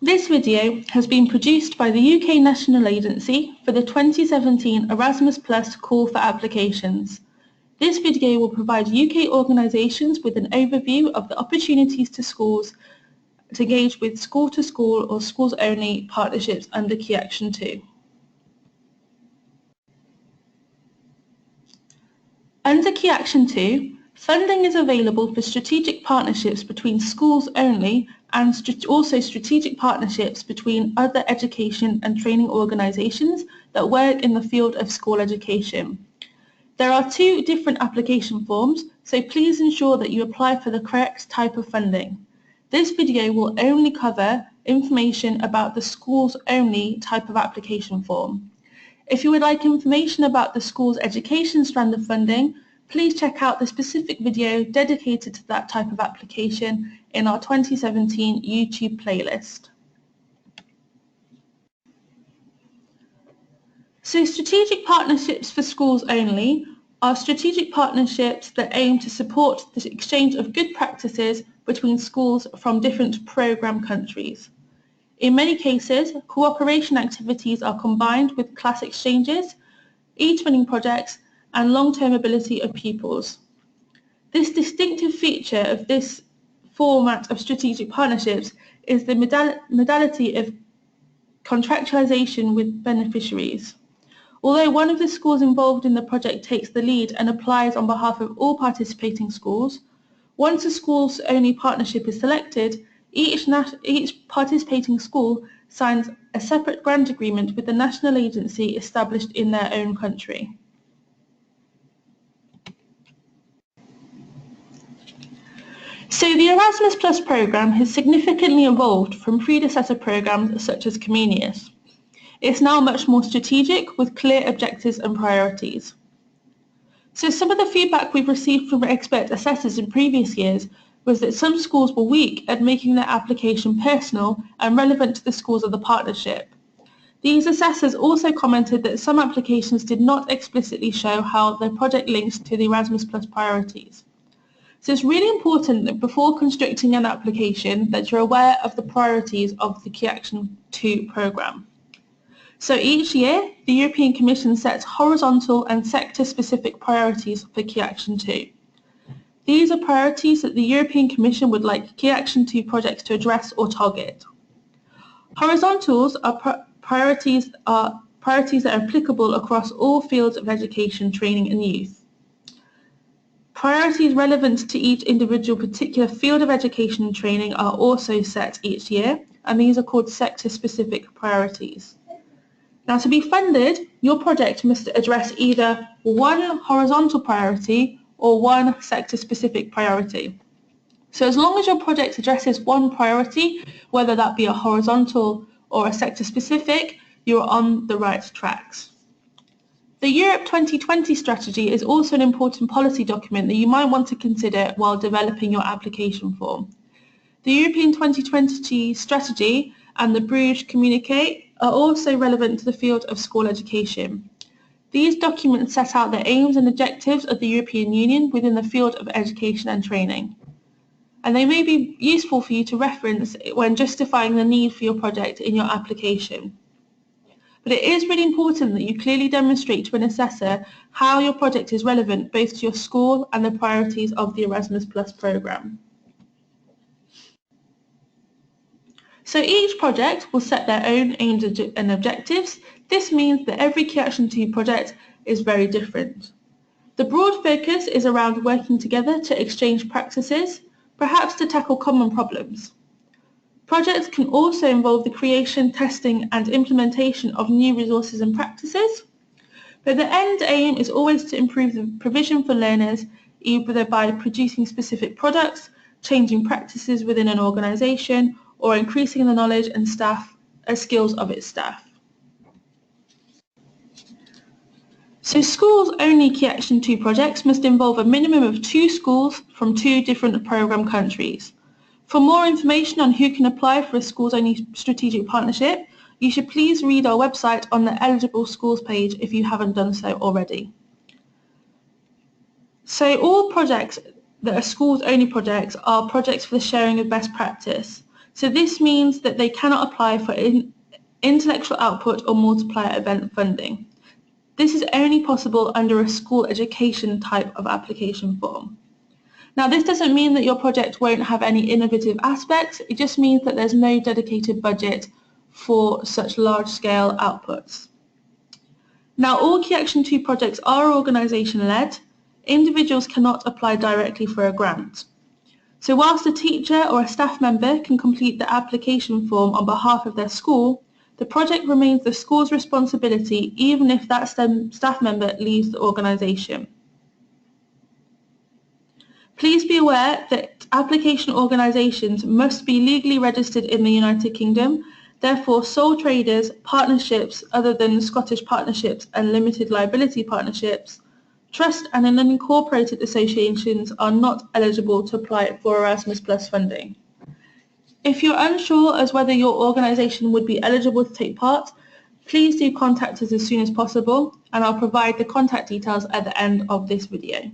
This video has been produced by the UK National Agency for the 2017 Erasmus Plus Call for Applications. This video will provide UK organisations with an overview of the opportunities to schools to engage with school-to-school or schools-only partnerships under Key Action 2. Under Key Action 2, funding is available for strategic partnerships between schools only and also strategic partnerships between other education and training organisations that work in the field of school education. There are 2 different application forms, so please ensure that you apply for the correct type of funding. This video will only cover information about the schools only type of application form. If you would like information about the school's education strand of funding, please check out the specific video dedicated to that type of application in our 2017 YouTube playlist. So strategic partnerships for schools only are strategic partnerships that aim to support the exchange of good practices between schools from different programme countries. In many cases, cooperation activities are combined with class exchanges, e-twinning projects, and long-term mobility of pupils. This distinctive feature of this format of strategic partnerships is the modality of contractualisation with beneficiaries. Although one of the schools involved in the project takes the lead and applies on behalf of all participating schools, once a schools-only partnership is selected, each participating school signs a separate grant agreement with the national agency established in their own country. So the Erasmus Plus programme has significantly evolved from predecessor programmes such as Comenius. It's now much more strategic with clear objectives and priorities. So some of the feedback we've received from expert assessors in previous years was that some schools were weak at making their application personal and relevant to the schools of the partnership. These assessors also commented that some applications did not explicitly show how their project links to the Erasmus Plus priorities. So it's really important that before constructing an application that you're aware of the priorities of the Key Action 2 programme. So each year, the European Commission sets horizontal and sector-specific priorities for Key Action 2. These are priorities that the European Commission would like Key Action 2 projects to address or target. Horizontals are priorities that are applicable across all fields of education, training and youth. Priorities relevant to each individual particular field of education and training are also set each year, and these are called sector-specific priorities. Now, to be funded, your project must address either one horizontal priority or one sector-specific priority. So as long as your project addresses one priority, whether that be a horizontal or a sector-specific, you're on the right tracks. The Europe 2020 strategy is also an important policy document that you might want to consider while developing your application form. The European 2020 strategy and the Bruges Communiqué are also relevant to the field of school education. These documents set out the aims and objectives of the European Union within the field of education and training. And they may be useful for you to reference when justifying the need for your project in your application. But it is really important that you clearly demonstrate to an assessor how your project is relevant both to your school and the priorities of the Erasmus Plus programme. So each project will set their own aims and objectives. This means that every Key Action 2 project is very different. The broad focus is around working together to exchange practices, perhaps to tackle common problems. Projects can also involve the creation, testing and implementation of new resources and practices, but the end aim is always to improve the provision for learners, either by producing specific products, changing practices within an organisation, or increasing the knowledge and skills of its staff. So schools-only Key Action 2 projects must involve a minimum of 2 schools from 2 different programme countries. For more information on who can apply for a schools-only strategic partnership, you should please read our website on the eligible schools page if you haven't done so already. So all projects that are schools-only projects are projects for the sharing of best practice. So this means that they cannot apply for intellectual output or multiplier event funding. This is only possible under a school education type of application form. Now, this doesn't mean that your project won't have any innovative aspects, it just means that there's no dedicated budget for such large-scale outputs. Now, all Key Action 2 projects are organisation-led. Individuals cannot apply directly for a grant. So whilst a teacher or a staff member can complete the application form on behalf of their school, the project remains the school's responsibility even if that staff member leaves the organisation. Please be aware that application organisations must be legally registered in the United Kingdom. Therefore, sole traders, partnerships other than Scottish partnerships and limited liability partnerships, trust and unincorporated associations are not eligible to apply for Erasmus Plus funding. If you're unsure as whether your organisation would be eligible to take part, please do contact us as soon as possible, and I'll provide the contact details at the end of this video.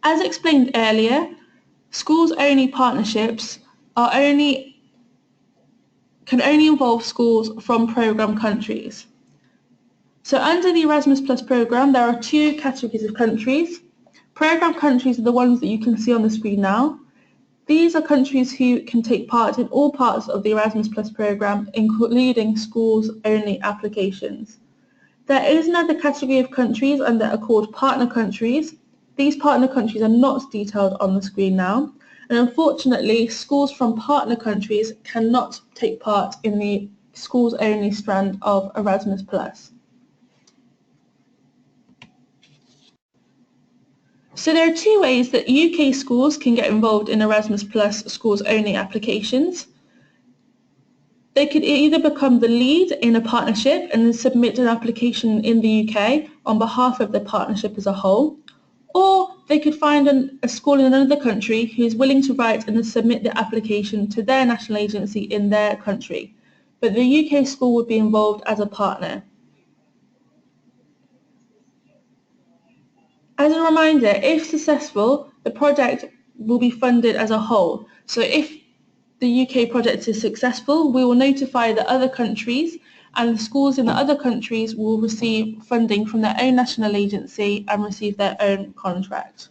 As explained earlier, schools-only partnerships can only involve schools from programme countries. So under the Erasmus Plus programme, there are two categories of countries. Programme countries are the ones that you can see on the screen now. These are countries who can take part in all parts of the Erasmus Plus programme, including schools-only applications. There is another category of countries and that are called partner countries. These partner countries are not detailed on the screen now, and unfortunately schools from partner countries cannot take part in the schools-only strand of Erasmus Plus. So there are two ways that UK schools can get involved in Erasmus Plus schools-only applications. They could either become the lead in a partnership and then submit an application in the UK on behalf of the partnership as a whole, or they could find a school in another country who is willing to write and submit the application to their national agency in their country, but the UK school would be involved as a partner. As a reminder, if successful, the project will be funded as a whole. So if the UK project is successful, we will notify the other countries, and the schools in the other countries will receive funding from their own national agency and receive their own contract.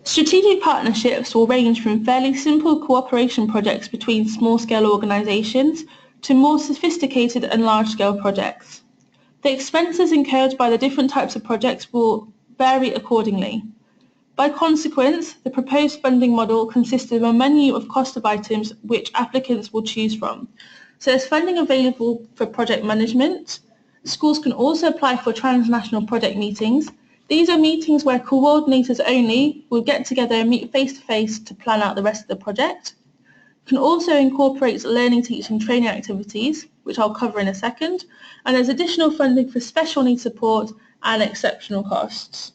Strategic partnerships will range from fairly simple cooperation projects between small-scale organisations to more sophisticated and large-scale projects. The expenses incurred by the different types of projects will vary accordingly. By consequence, the proposed funding model consists of a menu of cost of items which applicants will choose from. So there's funding available for project management. Schools can also apply for transnational project meetings. These are meetings where coordinators only will get together and meet face-to-face to plan out the rest of the project. Can also incorporate learning, teaching, training activities, which I'll cover in a second, and there's additional funding for special needs support and exceptional costs.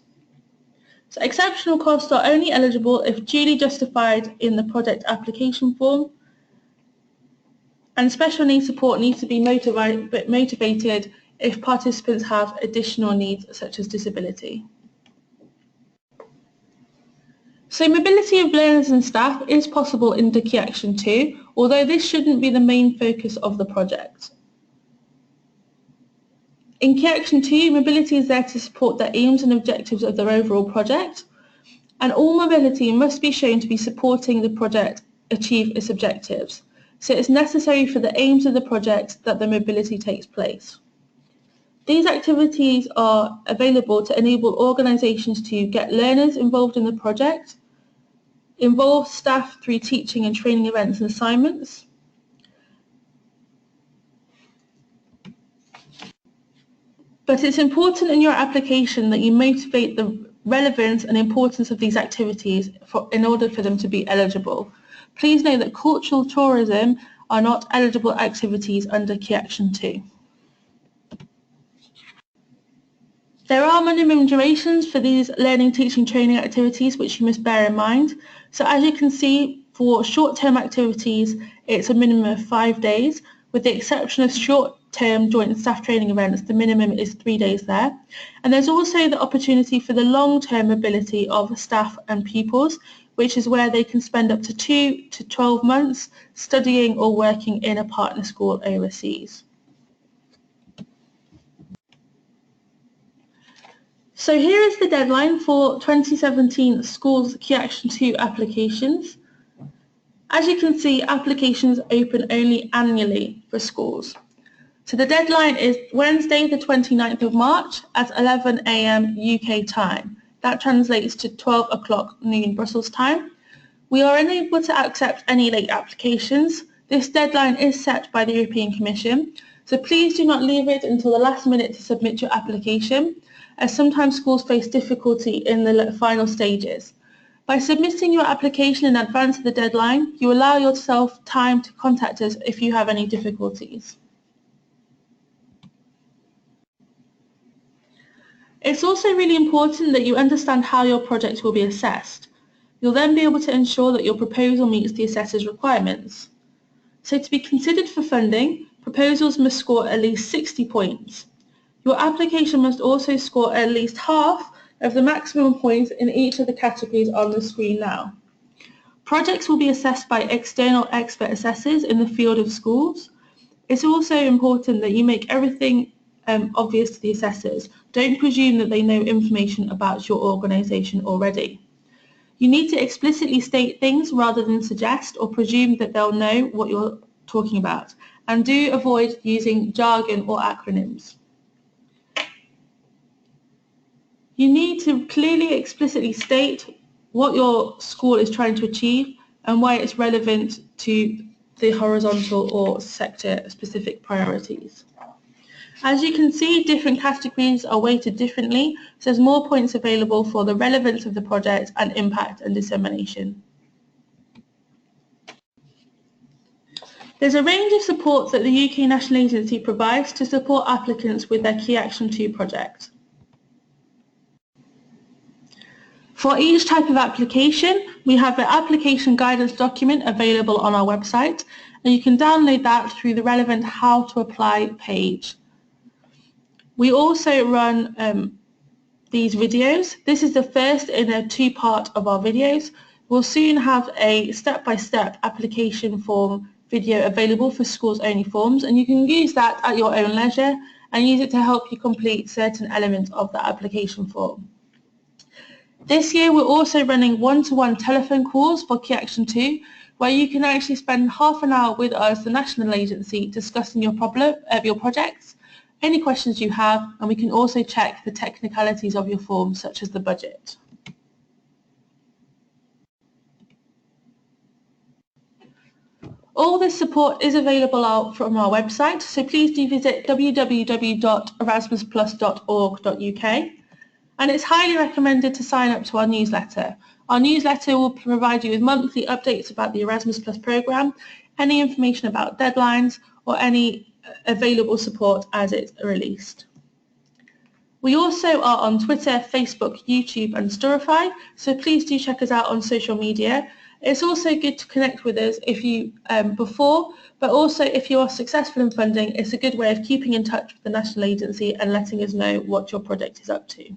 So exceptional costs are only eligible if duly justified in the project application form, and special needs support needs to be motivated if participants have additional needs such as disability. So mobility of learners and staff is possible in Key Action 2, although this shouldn't be the main focus of the project. In Key Action 2, mobility is there to support the aims and objectives of their overall project, and all mobility must be shown to be supporting the project achieve its objectives. So it's necessary for the aims of the project that the mobility takes place. These activities are available to enable organisations to get learners involved in the project, involve staff through teaching and training events and assignments, but it's important in your application that you motivate the relevance and importance of these activities in order for them to be eligible. Please note that cultural tourism are not eligible activities under Key Action 2. There are minimum durations for these learning, teaching, training activities which you must bear in mind. So as you can see, for short-term activities, it's a minimum of 5 days, with the exception of short term joint staff training events, the minimum is 3 days there. And there's also the opportunity for the long-term mobility of staff and pupils, which is where they can spend up to 2 to 12 months studying or working in a partner school overseas. So here is the deadline for 2017 Schools Key Action 2 applications. As you can see, applications open only annually for schools. So the deadline is Wednesday the 29th of March at 11 AM UK time. That translates to 12 o'clock noon Brussels time. We are unable to accept any late applications. This deadline is set by the European Commission, so please do not leave it until the last minute to submit your application, as sometimes schools face difficulty in the final stages. By submitting your application in advance of the deadline, you allow yourself time to contact us if you have any difficulties. It's also really important that you understand how your project will be assessed. You'll then be able to ensure that your proposal meets the assessor's requirements. So to be considered for funding, proposals must score at least 60 points. Your application must also score at least half of the maximum points in each of the categories on the screen now. Projects will be assessed by external expert assessors in the field of schools. It's also important that you make everything obvious to the assessors. Don't presume that they know information about your organisation already. You need to explicitly state things rather than suggest or presume that they'll know what you're talking about, and do avoid using jargon or acronyms. You need to clearly, explicitly state what your school is trying to achieve and why it's relevant to the horizontal or sector-specific priorities. As you can see, different categories are weighted differently, so there's more points available for the relevance of the project and impact and dissemination. There's a range of support that the UK National Agency provides to support applicants with their Key Action 2 project. For each type of application, we have an application guidance document available on our website, and you can download that through the relevant How to Apply page. We also run these videos. This is the first in a two-part of our videos. We'll soon have a step-by-step application form video available for schools-only forms, and you can use that at your own leisure and use it to help you complete certain elements of the application form. This year we're also running one-to-one telephone calls for Key Action 2, where you can actually spend half an hour with us, the national agency, discussing your projects, any questions you have, and we can also check the technicalities of your form, such as the budget. All this support is available out from our website, so please do visit www.erasmusplus.org.uk, and it's highly recommended to sign up to our newsletter. Our newsletter will provide you with monthly updates about the Erasmus Plus programme, any information about deadlines, or any available support as it's released. We also are on Twitter, Facebook, YouTube and Storify, so please do check us out on social media. It's also good to connect with us if you but also if you are successful in funding, it's a good way of keeping in touch with the national agency and letting us know what your project is up to.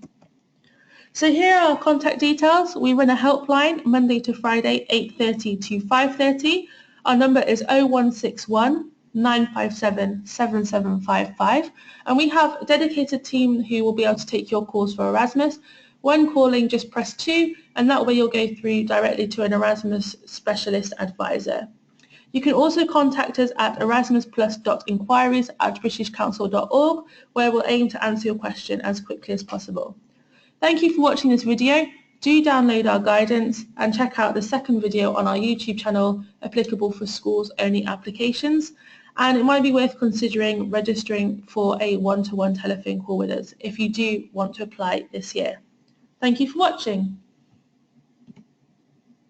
So here are our contact details. We run a helpline Monday to Friday, 8:30 to 5:30. Our number is 0161 957 7755, and we have a dedicated team who will be able to take your calls for Erasmus. When calling, just press 2, and that way you'll go through directly to an Erasmus specialist advisor. You can also contact us at erasmusplus.inquiries@britishcouncil.org, where we'll aim to answer your question as quickly as possible. Thank you for watching this video. Do download our guidance and check out the second video on our YouTube channel applicable for schools only applications, and it might be worth considering registering for a one-to-one telephone call with us if you do want to apply this year. Thank you for watching.